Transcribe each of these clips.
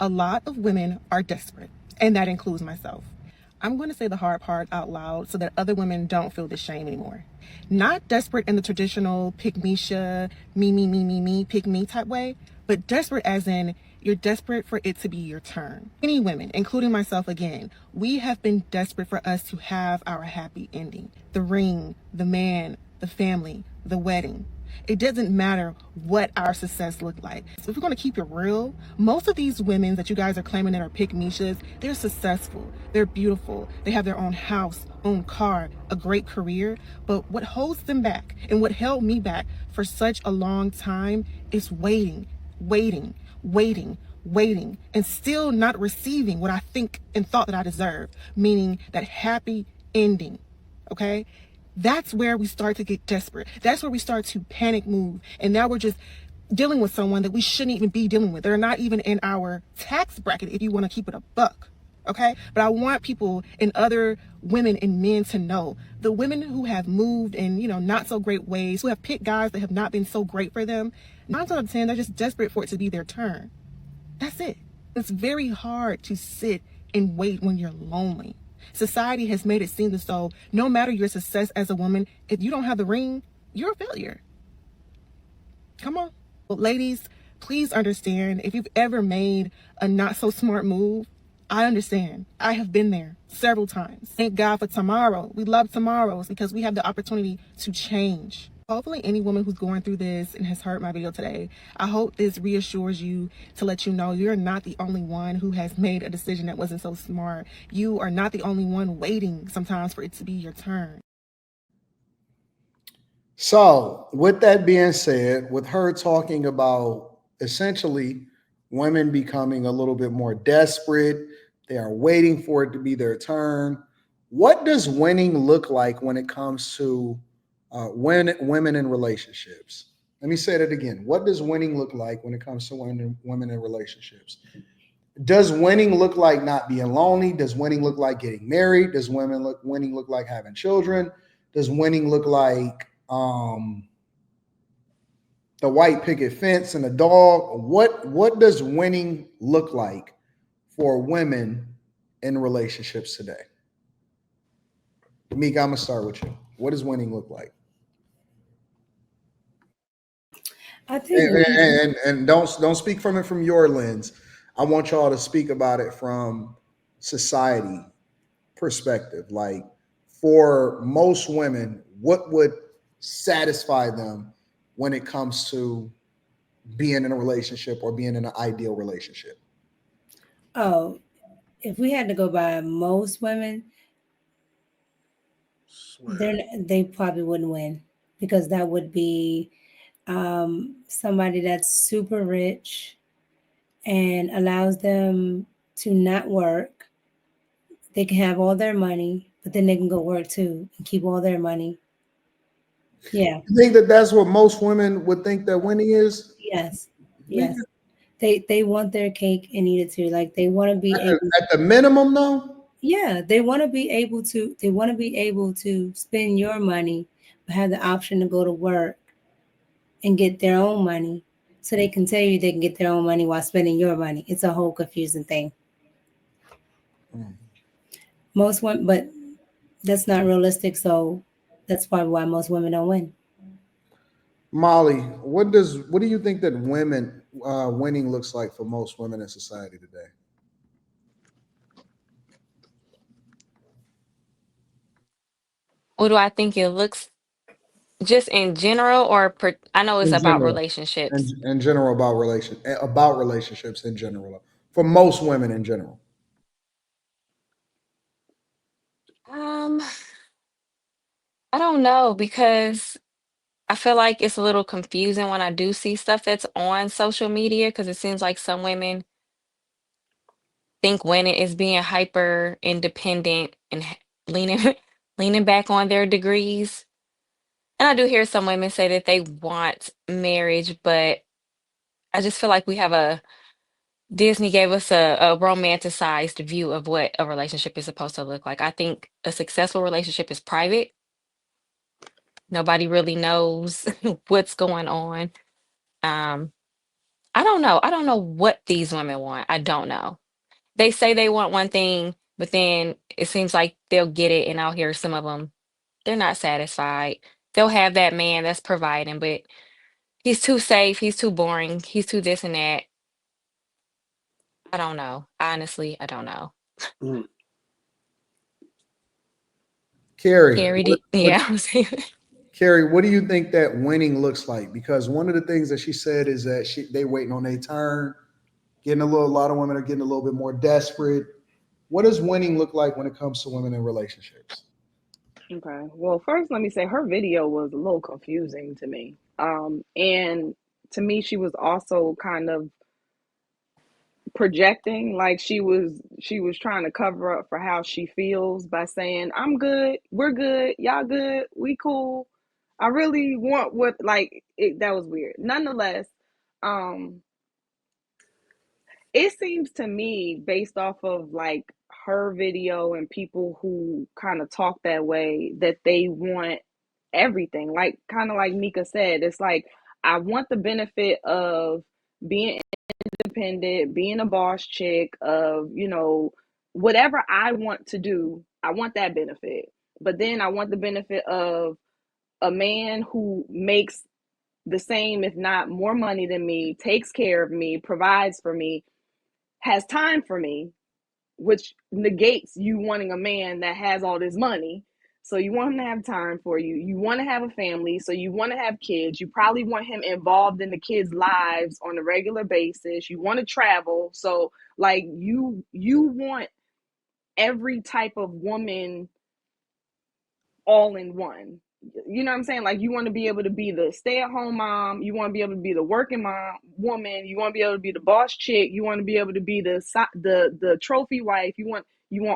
A lot of women are desperate, and that includes myself. I'm going to say the hard part out loud so that other women don't feel the shame anymore. Not desperate in the traditional pick me, pick me type way, but desperate as in you're desperate for it to be your turn. Many women, including myself again, we have been desperate for us to have our happy ending. The ring, the man, the family, the wedding. It doesn't matter what our success looked like. So if we're going to keep it real, most of these women that you guys are claiming that are pick meshas, they're successful, they're beautiful, they have their own house, own car, a great career. But what holds them back and what held me back for such a long time is waiting, and still not receiving what I think and thought that I deserved, meaning that happy ending. Okay? That's where we start to get desperate. That's where we start to panic move. And now we're just dealing with someone that we shouldn't even be dealing with. They're not even in our tax bracket if you want to keep it a buck. Okay? But I want people and other women and men to know the women who have moved in, not so great ways, who have picked guys that have not been so great for them, 9 out of 10, they're just desperate for it to be their turn. That's it. It's very hard to sit and wait when you're lonely. Society has made it seem as though no matter your success as a woman, if you don't have the ring, you're a failure. Come on. Well, ladies, please understand, if you've ever made a not so smart move, I understand. I have been there several times. Thank God for tomorrow. We love tomorrows because we have the opportunity to change. Hopefully any woman who's going through this and has heard my video today, I hope this reassures you to let you know you're not the only one who has made a decision that wasn't so smart. You are not the only one waiting sometimes for it to be your turn. So, with that being said, with her talking about essentially women becoming a little bit more desperate, they are waiting for it to be their turn. What does winning look like when it comes to women in relationships? Let me say that again. What does winning look like when it comes to women in relationships? Does winning look like not being lonely? Does winning look like getting married? Does winning look like having children? Does winning look like the white picket fence and a dog? What does winning look like for women in relationships today? Meek, I'm gonna start with you. What does winning look like? I think And don't speak from it from your lens. I want y'all to speak about it from society perspective. Like for most women, what would satisfy them when it comes to being in a relationship or being in an ideal relationship? oh, if we had to go by most women, Swear. they probably wouldn't win because that would be somebody that's super rich and allows them to not work. They can have all their money, but then they can go work too and keep all their money. Yeah. You think that that's what most women would think that winning is? Yes. Nigga, Yes. They want their cake and eat it too. Like they want to be able. at the minimum, though. Yeah, they want to be able to. They want to be able to spend your money, but have the option to go to work and get their own money, so they can tell you they can get their own money while spending your money. It's a whole confusing thing. Mm. Most women, but that's not realistic. So that's probably why most women don't win. Molly, what do you think that women winning looks like for most women in society today? What do I think it looks just in general or I know it's In about general, relationships. in general about relationships in general for most women in general. Um, I don't know because I feel like it's a little confusing when I do see stuff that's on social media because it seems like some women think women is being hyper independent and leaning leaning back on their degrees. And I do hear some women say that they want marriage, but I just feel like we have a Disney gave us a romanticized view of what a relationship is supposed to look like. I think a successful relationship is private. Nobody really knows what's going on. Um, I don't know. I don't know what these women want. I don't know. They say they want one thing, but then it seems like they'll get it, and I'll hear some of them, they're not satisfied. They'll have that man that's providing, but he's too safe, he's too boring, he's too this and that. I don't know. Honestly, I don't know. Mm. Carrie, Carrie, yeah, I'm saying Carrie, what do you think that winning looks like? Because one of the things that she said is that they waiting on their turn, a lot of women are getting a little bit more desperate. What does winning look like when it comes to women in relationships? Okay. Well, first, let me say her video was a little confusing to me. And to me, she was also kind of projecting, like she was trying to cover up for how she feels by saying, "I'm good, we're good, y'all good, we cool. I really want what like it." That was weird. Nonetheless, um, it seems to me, based off of like her video and people who kind of talk that way, that they want everything. Like kind of like Mika said, it's like I want the benefit of being independent, being a boss chick, of, whatever I want to do, I want that benefit. But then I want the benefit of a man who makes the same, if not more money than me, takes care of me, provides for me, has time for me, which negates you wanting a man that has all this money. So you want him to have time for you. You want to have a family, so you want to have kids. You probably want him involved in the kids' lives on a regular basis. You want to travel. So like you want every type of woman all in one. You know what I'm saying? Like you want to be able to be the stay-at-home mom, you want to be able to be the working mom woman, you want to be able to be the boss chick, you want to be able to be the trophy wife. You want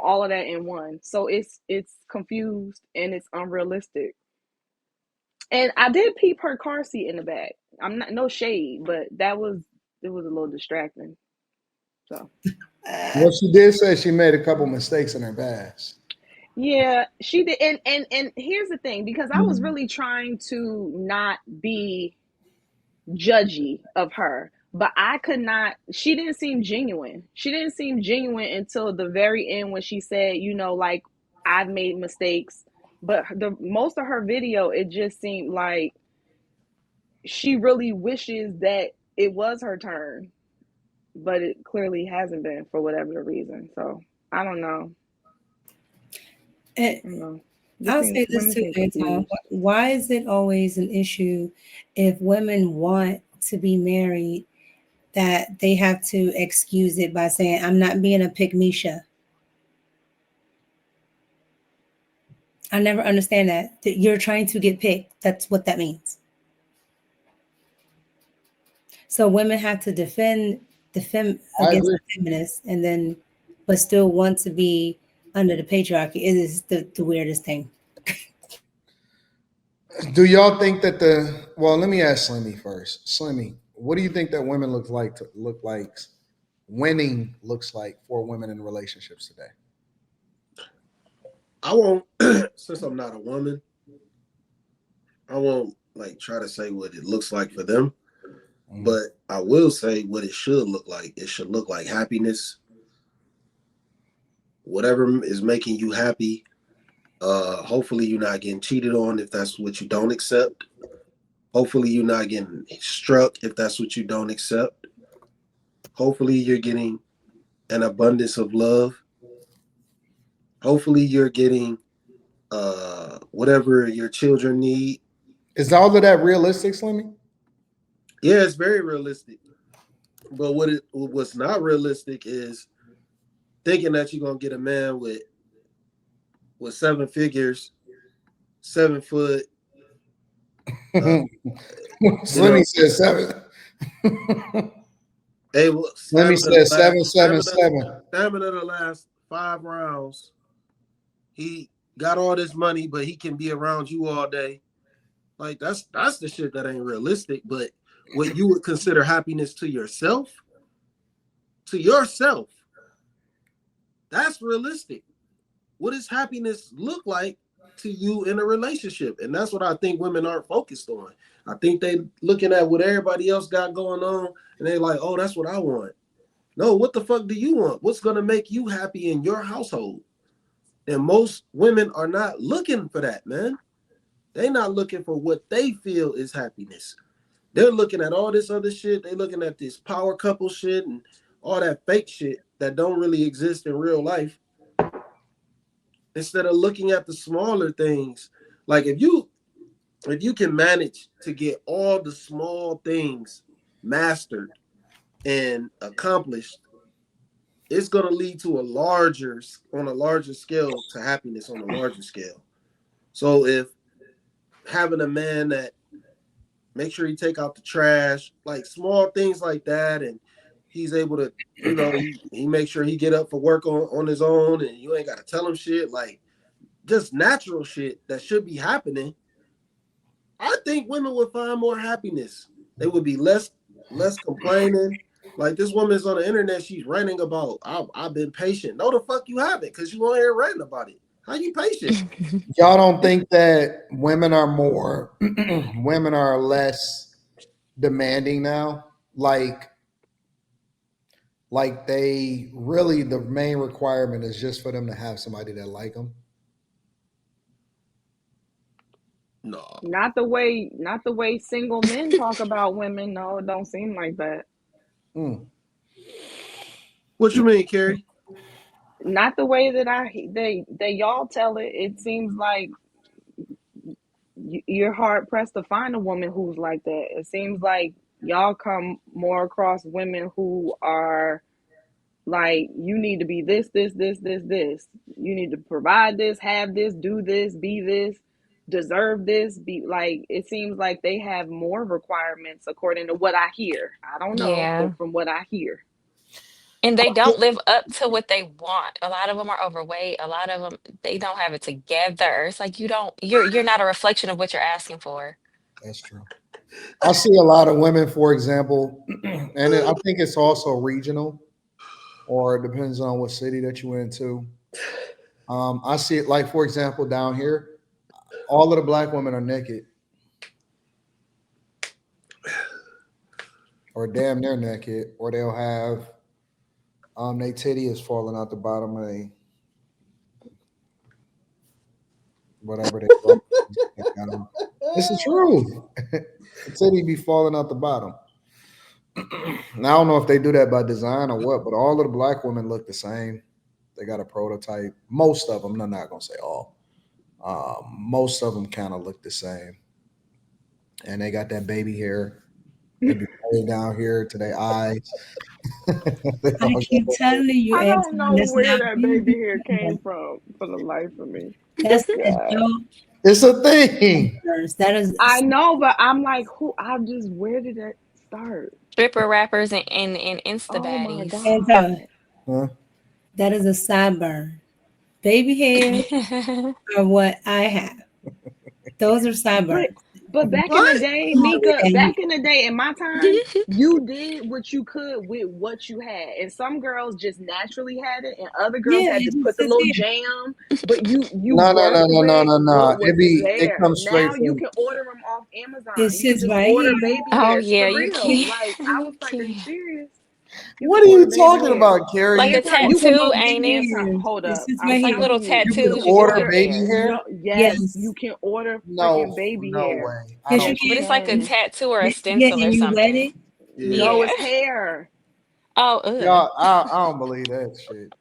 all of that in one. So it's confused and it's unrealistic. And I did peep her car seat in the back. I'm not, no shade, but it was a little distracting. So Uh, Well, she did say she made a couple mistakes in her past. yeah, she did. And here's the thing, because I was really trying to not be judgy of her, but I could not. She didn't seem genuine. She didn't seem genuine until the very end when she said, like, I've made mistakes. But the most of her video, it just seemed like she really wishes that it was her turn, but it clearly hasn't been for whatever the reason. So I don't know. and I don't know. I'll say this Women too, seem Anton. confused. Why is it always an issue if women want to be married that they have to excuse it by saying, I'm not being a pick Misha? I never understand that. That you're trying to get picked. That's what that means. So women have to defend I against agree. the feminists and then but still want to be under the patriarchy. It is the weirdest thing. Do y'all think that well, let me ask Slimmy first. Slimmy, what do you think that women look like winning looks like for women in relationships today? I won't, since I'm not a woman, I won't like try to say what it looks like for them, Mhm. but I will say what it should look like. It should look like happiness. Whatever is making you happy. Hopefully you're not getting cheated on if that's what you don't accept. Hopefully you're not getting struck if that's what you don't accept. Hopefully you're getting an abundance of love. Hopefully you're getting whatever your children need. Is all of that realistic, Slimmy? Yeah, it's very realistic. But what's not realistic is thinking that you're gonna get a man with seven figures, 7 foot, uh, you Slimmy know, says seven. able Slimmy stamina to says last 777. stamina to last 5 rounds. He got all this money, but he can be around you all day. Like that's the shit that ain't realistic. But what you would consider happiness to yourself, that's realistic. What does happiness look like to you in a relationship? And that's what I think women aren't focused on. I think they looking at what everybody else got going on, and they like, oh, that's what I want. No, what the fuck do you want? What's gonna make you happy in your household? And most women are not looking for that, man. They not looking for what they feel is happiness. They're looking at all this other shit. They looking at this power couple shit and all that fake shit that don't really exist in real life. Instead of looking at the smaller things, like if you can manage to get all the small things mastered and accomplished, it's going to lead to on a larger scale to happiness on a larger scale. So if having a man that make sure he take out the trash, like small things like that, and he's able to, he makes sure he get up for work on his own, and you ain't got to tell him shit, like just natural shit that should be happening. I think women would find more happiness. They would be less complaining. Like this woman's on the internet, she's ranting about I've been patient. No, the fuck you haven't, because you on here ranting about it. How you patient? Y'all don't think that women are more, women are less demanding now? Like they really, the main requirement is just for them to have somebody that like them. No. Not the way single men talk about women. No, it don't seem like that. Mm. What you mean, Carrie? Not the way that they y'all tell it. It seems like you're hard pressed to find a woman who's like that. It seems like y'all come more across women who are like, you need to be this, this, this, this, this. You need to provide this, have this, do this, be this, deserve this. Be like, it seems like they have more requirements according to what I hear. I don't know, Yeah. but from what I hear. And they don't live up to what they want. A lot of them are overweight. A lot of them, they don't have it together. It's like you're not a reflection of what you're asking for. That's true. I see a lot of women, for example, and I think it's also regional, or it depends on what city that you went to. I see it like, for example, down here, all of the black women are naked, or damn near naked, or they'll have they titty is falling out the bottom of they whatever they call it. This is true. The titty be falling out the bottom. Now I don't know if they do that by design or what, but all of the black women look the same. They got a prototype. Most of them, I'm not gonna say all. Most of them kind of look the same, and they got that baby hair. They be way down here to their eyes. They I all keep got telling you, I don't Anton, know that's where not that baby hair came from for the life of me. that's God. adult it's a thing. first. That is I know, but I'm like, where did that start? Stripper rappers and Insta Oh my baddies. Anton. God. Huh? That is a sideburn. Baby hairs are what I have. Those are But sideburns. back in the What? day, All the Mika, way back in the day, in my time, you did what you could with what you had. And some girls just naturally had it, and other girls yeah, had to it just put the sits little here. jam. But you No, no, no, worked no, no, with no, what no. was It there. comes straight Now you from. can order them off It Amazon. You can sits just right order here. baby Oh hairs yeah, for you real. can. Like, I You was like, are you can. serious? You What can are order you baby talking hair. about, Carrie? Like You a Anton, you can tattoo, Baby ain't it? Anton, hairs. hold It up. sits I'm right It's like here. little telling you, you you can can tattoos you can order put order. baby there. hair? No, yes, you Yes. can order No, freaking baby no hair. way. I Yes, you don't. Yes, you But it's can. like a can. tattoo or a Yeah, stencil and or you wet something. it. No, Yeah. Yeah. it's hair. Oh, ugh. I don't believe that shit.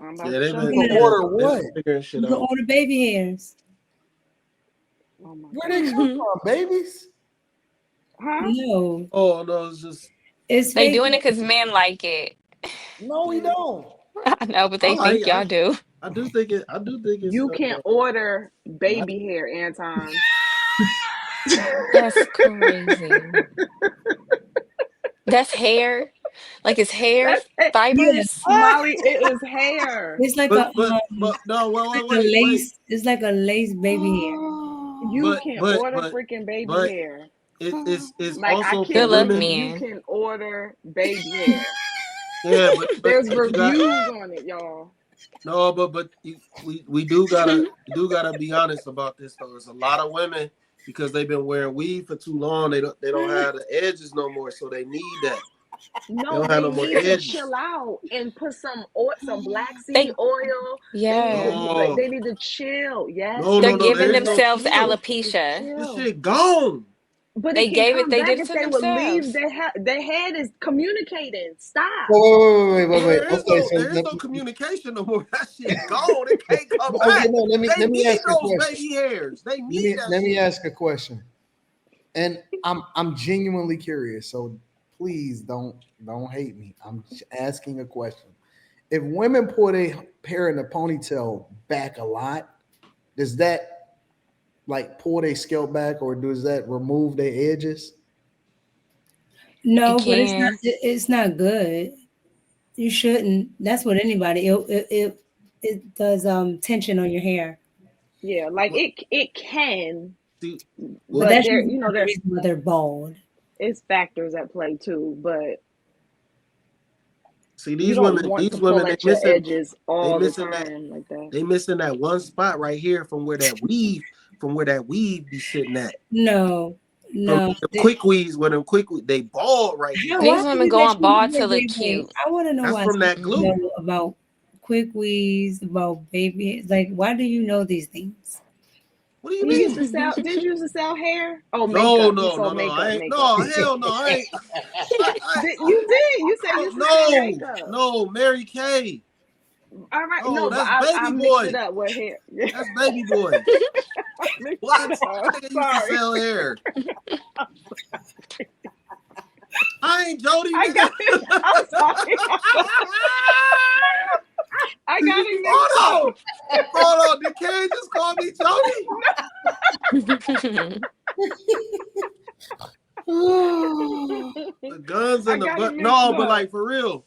I'm about Yeah, to they've show You been you can they've been now. order they've been what? figuring shit You can out. order baby hairs. Oh my Where they come God. from? Babies? Huh? No, Oh no, it's just it's They fake. doing it because men like it. No, we yeah. don't. I know, but I they like think y'all do. I do think it's You can order baby natural. hair, Anton. That's crazy. That's hair. Like it's hair That's it. Yeah, fibers. Molly, it is hair. it's like a No, like a wait. lace. It's like a lace baby hair. You can order freaking baby But hair. it's Like, I also for Good kid luck, you, women. you men. can order baby hair. Yeah, There's but you got reviews on it, y'all. no, but we do gotta be honest about this though. There's a lot of women because they've been wearing weave for too long. They don't have the edges no more, so they need that. They No, don't have they no more need to edges. chill out and put some oil, some black seed They oil. They need to yeah. No, they need to chill. Yes, no, they They're no, no. need There giving is to no themselves chill. alopecia. This chill. shit gone. But it They can gave it come they back did it if to they would leave themselves. their head is communicating. Stop. No, Wait. there is Okay, no so there is no communication no more. That shit gone. It can't come okay, back. no, They let me need ask a those question. baby hairs. They need that Let me shit. ask a question. And I'm genuinely curious, so please don't hate me. I'm asking a question. If women pull their hair in a ponytail back a lot, does that like pull their scalp back, or does that remove their edges? It No, but can. it's not good. You shouldn't. That's what anybody. It does tension on your hair. Yeah, like What it can, see But what but that's there, usually the there's reason why they're bald. it's factors at play too. But see you these don't women, want to these pull women, at your edges they all the missing that time like that. they missing that one spot right here from where that weave be sitting at. No, From no. the quick weaves, when them they bald right here. Why These is women it go that on you bald to look wait? cute. I want to know That's why from some that people glue. know about quick wheeze, about baby. Like, why do you know these things? What do you You used mean? to sell? Did you used to sell hair? Oh, No, makeup. You no, no, sold no. I makeup, ain't. makeup. No, hell no. I ain't. You did. You said you Oh, used to sell no, makeup. no, Mary Kay. All right, No, no, but that's I baby mixed it boy. up with hair. That's baby boy. I mixed What? it up. That nigga used to Sorry, sell hair. I ain't Jody, I nigga. got it. I'm sorry. I got it mixed Hold up. on. Hold on. Did Kay just call me Jody? The guns I and the got it butt. mixed No, but up. like for real.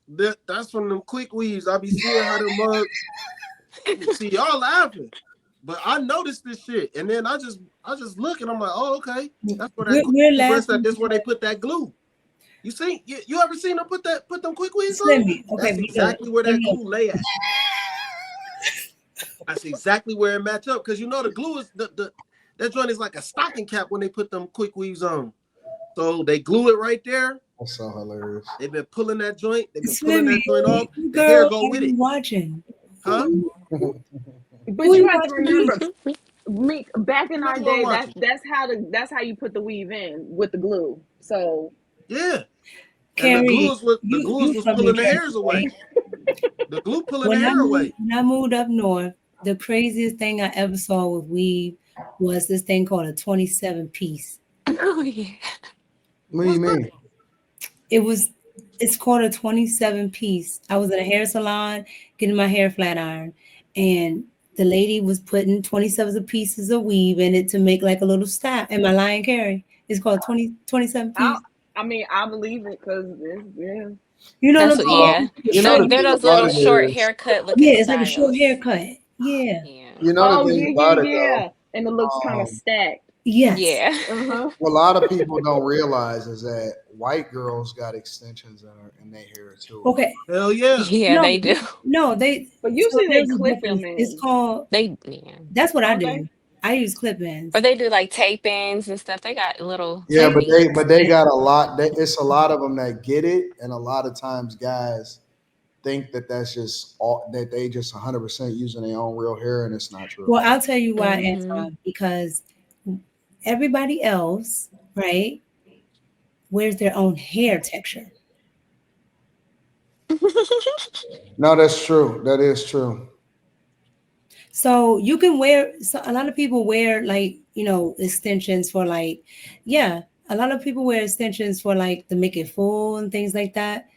That's from them quick weaves. I be seeing how them mugs. See, y'all laughing. But I noticed this shit. And then I just look and I'm like, oh, okay. That's where that We're glue rest at. laughing This where they because put that glue. You see, you ever seen them put them quick weaves on? Slimmy. Okay, That's but look, exactly where but that look. glue lay at. That's exactly where it match up. Cause the glue is that joint is like a stocking cap when they put them quick weaves on. So they glue it right there. That's so hilarious. They've been pulling that joint. They've been pulling Slimmy, that joint off. who The hair girl go are with you it. watching? Huh? Who But are you you have to watching? remember, me back in What our nigga I'm day. watching? That's how you put the weave in with the glue. So Yeah. And the Carrie, glue you was from New pulling the Jersey, hairs right? away. The glue pulling the hair away. When I moved up north, the craziest thing I ever saw with weave was this thing called a 27 piece. Oh yeah. What do you What's that? mean? It was it's called a 27 piece. I was in a hair salon getting my hair flat iron, and the lady was putting 27 pieces of weave in it to make like a little style. Am I lying, Carrie? It's called 27 I piece. I mean I believe it because yeah. You know what That's I'm what Well, talking yeah. about? The you know short the They're thing those about little it short is, haircut looking Yeah, it's like a short styles. haircut. Yeah. Yeah. you know the Oh thing yeah, yeah, about it though. yeah. And it looks kind of stacked. Yes. Yeah. Uh-huh. What a lot of people don't realize is that white girls got extensions in their hair too. Okay. Hell yeah. Yeah, No, they do. no, they But so usually they there's a clip them difference. It's in, called They yeah. that's what I don't they? do. I use Or clip-ins. they do like tape ins and stuff. They got little Yeah, but they techniques. but they got a lot. It's a lot of them that get it, and a lot of times guys think that that's just all that they just 100% using their own real hair, and it's not true. Well, I'll tell you why, Hmm. Anton, because everybody else, right, wears their own hair texture. No, that's true. That is true. So you can wear so a lot of people wear like, extensions for like, yeah, a lot of people wear extensions for like to make it full and things like that.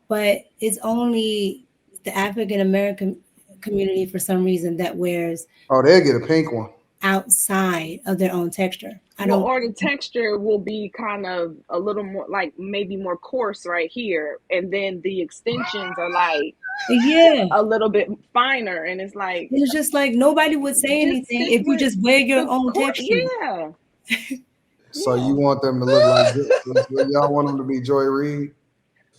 But it's only the African American community for some reason that wears Oh, they'll get a pink one. outside of their own texture. I Well, don't or the texture will be kind of a little more like maybe more coarse right here, and then the extensions are like yeah. a little bit finer, and it's like It's just like nobody would say just anything stick if you with just wear your the own core. texture. Yeah, So you yeah. want them to look like y'all want them to be Joy Reid?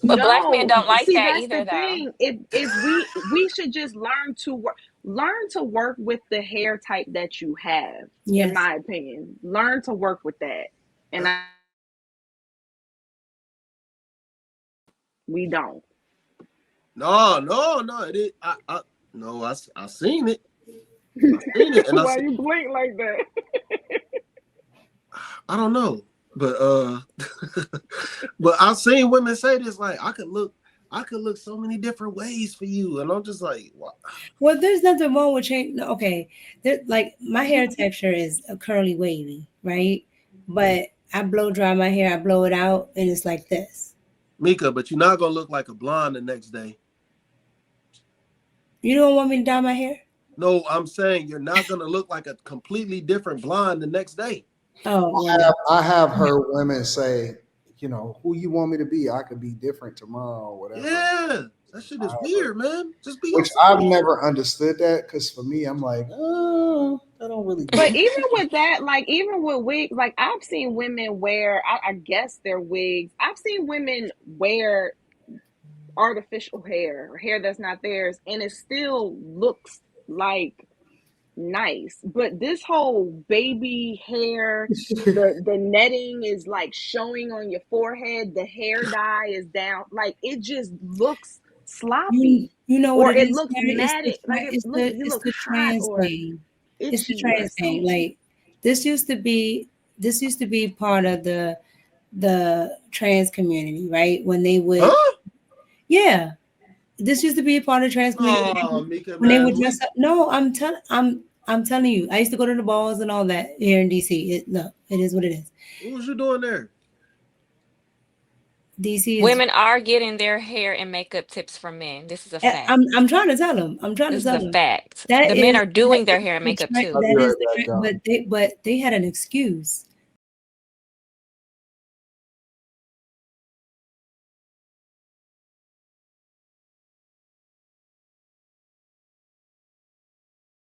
But black men No, don't like see that that's the either though. thing. If we should just learn to work. learn to work with the hair type that you have. In Yes. my opinion, learn to work with that. And we don't. No. No, I seen it. I seen it, and I Why said, you blink like that? I don't know, but but I've seen women say this, like, I could look so many different ways for you, and I'm just like, what? Well, there's nothing wrong with change. Okay, like my hair texture is a curly wavy, right? But I blow dry my hair, I blow it out, and it's like this. Mika, but you're not gonna look like a blonde the next day. You don't want me to dye my hair? No, I'm saying you're not gonna look like a completely different blonde the next day. Oh well, I have heard women say, you know, who you want me to be? I could be different tomorrow or whatever. Yeah, that shit is weird, man. Just be Which yourself. I've never understood that, because for me, I'm like, oh, I don't really. But even with that, like even with wigs, like I've seen women wear, I guess they're wigs. I've seen women wear artificial hair or hair that's not theirs, and it still looks like nice. But this whole baby hair, the netting is like showing on your forehead, the hair dye is down, like it just looks sloppy, you know what or it it is, looks Mary? matted, like it look, you It's look the hot trans or thing. It's the itchy or trans thing. something. Like this used to be part of the trans community, right? When they would, Huh? yeah, this used to be a part of the trans community Oh, Mika, when they man, would dress up. No, I'm telling you, I used to go to the balls and all that here in DC. Look, it is what it is. what was you doing there? DC is. Women are getting their hair and makeup tips from men. This is a fact. I'm trying to tell them. I'm trying to This is tell a them fact. that The men is are doing their hair and the makeup too. I'll be that is right the back, y'all. but they had an excuse.